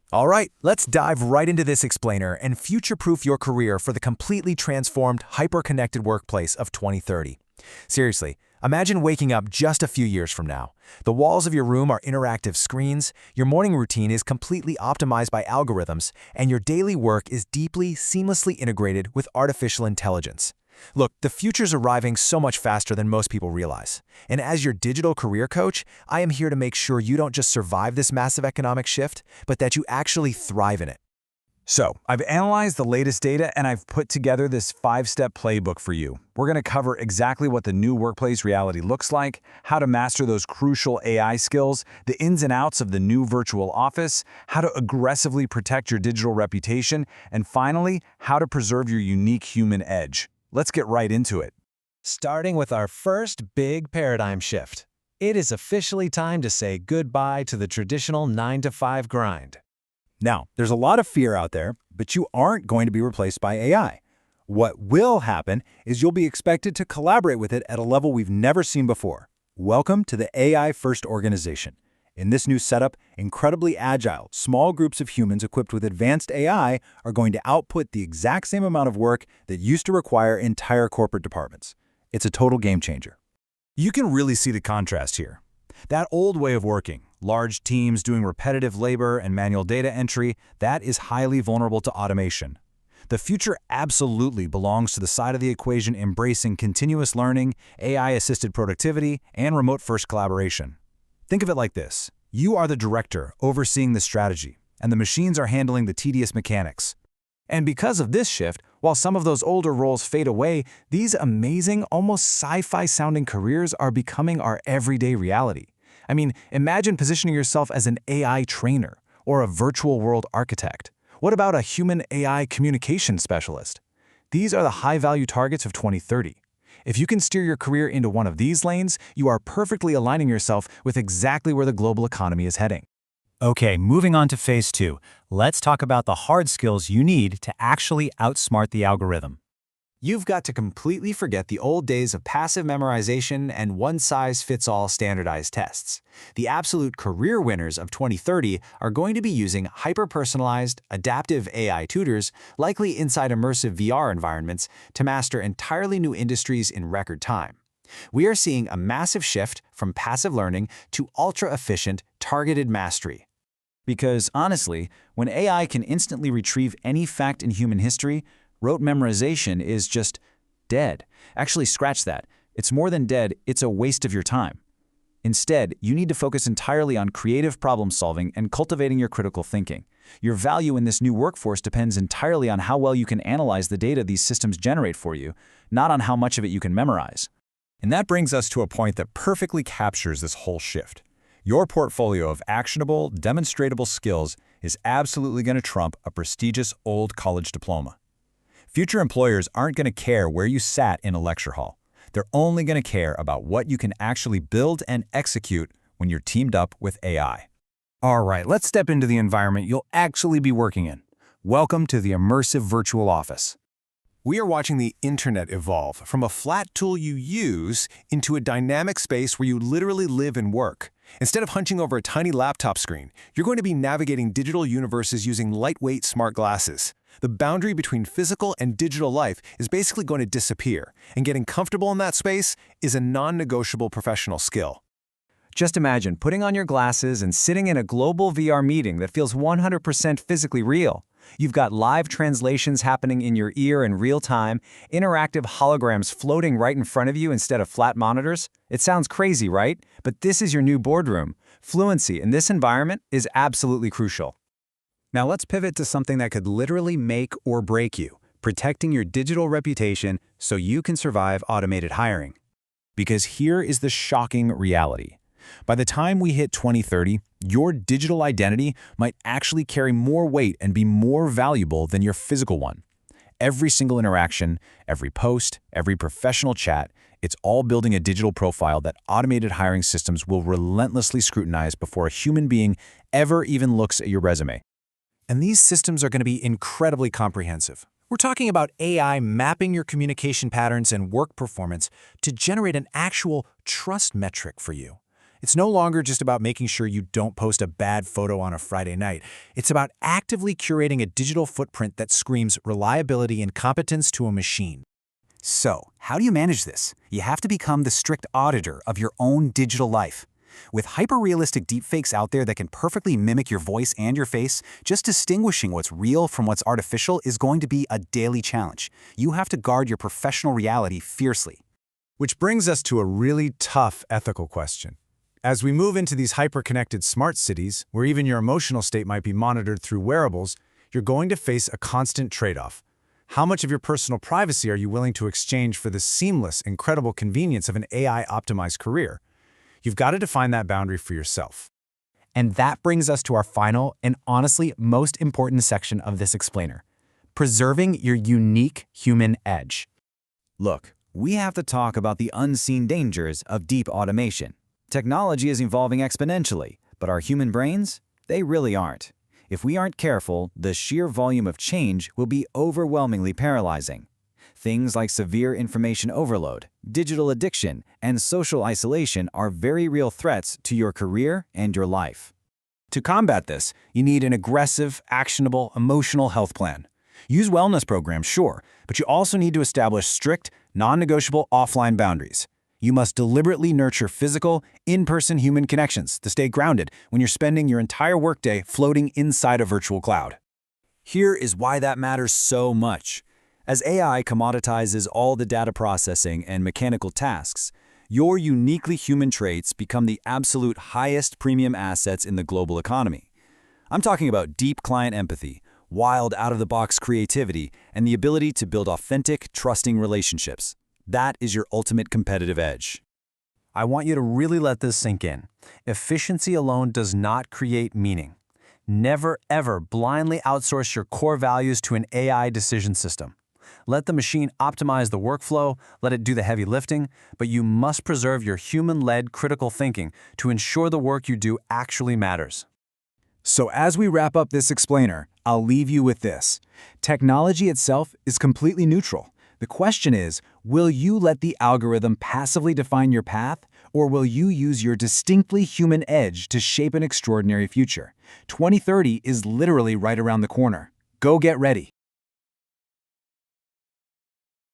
All right, let's dive right into this explainer and future-proof your career for the completely transformed, hyper-connected workplace of 2030. Seriously, imagine waking up just a few years from now. The walls of your room are interactive screens, your morning routine is completely optimized by algorithms, and your daily work is deeply, seamlessly integrated with artificial intelligence. Look, the future's arriving so much faster than most people realize. And as your digital career coach, I am here to make sure you don't just survive this massive economic shift, but that you actually thrive in it. So, I've analyzed the latest data and I've put together this 5-step playbook for you. We're going to cover exactly what the new workplace reality looks like, how to master those crucial AI skills, the ins and outs of the new virtual office, how to aggressively protect your digital reputation, and finally, how to preserve your unique human edge. Let's get right into it. Starting with our first big paradigm shift. It is officially time to say goodbye to the traditional 9-to-5 grind. Now, there's a lot of fear out there, but you aren't going to be replaced by AI. What will happen is you'll be expected to collaborate with it at a level we've never seen before. Welcome to the AI-first organization. In this new setup, incredibly agile, small groups of humans equipped with advanced AI are going to output the exact same amount of work that used to require entire corporate departments. It's a total game changer. You can really see the contrast here. That old way of working, large teams doing repetitive labor and manual data entry, that is highly vulnerable to automation. The future absolutely belongs to the side of the equation embracing continuous learning, AI-assisted productivity, and remote-first collaboration. Think of it like this. You are the director overseeing the strategy, and the machines are handling the tedious mechanics. And because of this shift, while some of those older roles fade away, these amazing, almost sci-fi sounding careers are becoming our everyday reality. I mean, imagine positioning yourself as an AI trainer or a virtual world architect. What about a human-AI communication specialist? These are the high-value targets of 2030. If you can steer your career into one of these lanes, you are perfectly aligning yourself with exactly where the global economy is heading. Okay, moving on to phase 2. Let's talk about the hard skills you need to actually outsmart the algorithm. You've got to completely forget the old days of passive memorization and one-size-fits-all standardized tests. The absolute career winners of 2030 are going to be using hyper-personalized, adaptive AI tutors, likely inside immersive VR environments, to master entirely new industries in record time. We are seeing a massive shift from passive learning to ultra-efficient, targeted mastery. Because honestly, when AI can instantly retrieve any fact in human history, rote memorization is just dead. Actually, scratch that. It's more than dead, it's a waste of your time. Instead, you need to focus entirely on creative problem solving and cultivating your critical thinking. Your value in this new workforce depends entirely on how well you can analyze the data these systems generate for you, not on how much of it you can memorize. And that brings us to a point that perfectly captures this whole shift. Your portfolio of actionable, demonstratable skills is absolutely going to trump a prestigious old college diploma. Future employers aren't going to care where you sat in a lecture hall. They're only going to care about what you can actually build and execute when you're teamed up with AI. All right, let's step into the environment you'll actually be working in. Welcome to the immersive virtual office. We are watching the internet evolve from a flat tool you use into a dynamic space where you literally live and work. Instead of hunching over a tiny laptop screen, you're going to be navigating digital universes using lightweight smart glasses. The boundary between physical and digital life is basically going to disappear, and getting comfortable in that space is a non-negotiable professional skill. Just imagine putting on your glasses and sitting in a global VR meeting that feels 100% physically real. You've got live translations happening in your ear in real time, interactive holograms floating right in front of you instead of flat monitors. It sounds crazy, right? But this is your new boardroom. Fluency in this environment is absolutely crucial. Now let's pivot to something that could literally make or break you, protecting your digital reputation so you can survive automated hiring. Because here is the shocking reality. By the time we hit 2030, your digital identity might actually carry more weight and be more valuable than your physical one. Every single interaction, every post, every professional chat, it's all building a digital profile that automated hiring systems will relentlessly scrutinize before a human being ever even looks at your resume. And these systems are going to be incredibly comprehensive. We're talking about AI mapping your communication patterns and work performance to generate an actual trust metric for you. It's no longer just about making sure you don't post a bad photo on a Friday night. It's about actively curating a digital footprint that screams reliability and competence to a machine. So, how do you manage this? You have to become the strict auditor of your own digital life. With hyper-realistic deepfakes out there that can perfectly mimic your voice and your face, just distinguishing what's real from what's artificial is going to be a daily challenge. You have to guard your professional reality fiercely. Which brings us to a really tough ethical question. As we move into these hyper-connected smart cities, where even your emotional state might be monitored through wearables, you're going to face a constant trade-off. How much of your personal privacy are you willing to exchange for the seamless, incredible convenience of an AI-optimized career? You've got to define that boundary for yourself. And that brings us to our final and honestly most important section of this explainer: preserving your unique human edge. Look, we have to talk about the unseen dangers of deep automation. Technology is evolving exponentially, but our human brains, they really aren't. If we aren't careful, the sheer volume of change will be overwhelmingly paralyzing. Things like severe information overload, digital addiction, and social isolation are very real threats to your career and your life. To combat this, you need an aggressive, actionable, emotional health plan. Use wellness programs, sure, but you also need to establish strict, non-negotiable offline boundaries. You must deliberately nurture physical, in-person human connections to stay grounded when you're spending your entire workday floating inside a virtual cloud. Here is why that matters so much. As AI commoditizes all the data processing and mechanical tasks, your uniquely human traits become the absolute highest premium assets in the global economy. I'm talking about deep client empathy, wild out-of-the-box creativity, and the ability to build authentic, trusting relationships. That is your ultimate competitive edge. I want you to really let this sink in. Efficiency alone does not create meaning. Never, ever blindly outsource your core values to an AI decision system. Let the machine optimize the workflow, let it do the heavy lifting, but you must preserve your human-led critical thinking to ensure the work you do actually matters. So as we wrap up this explainer, I'll leave you with this. Technology itself is completely neutral. The question is, will you let the algorithm passively define your path, or will you use your distinctly human edge to shape an extraordinary future? 2030 is literally right around the corner. Go get ready.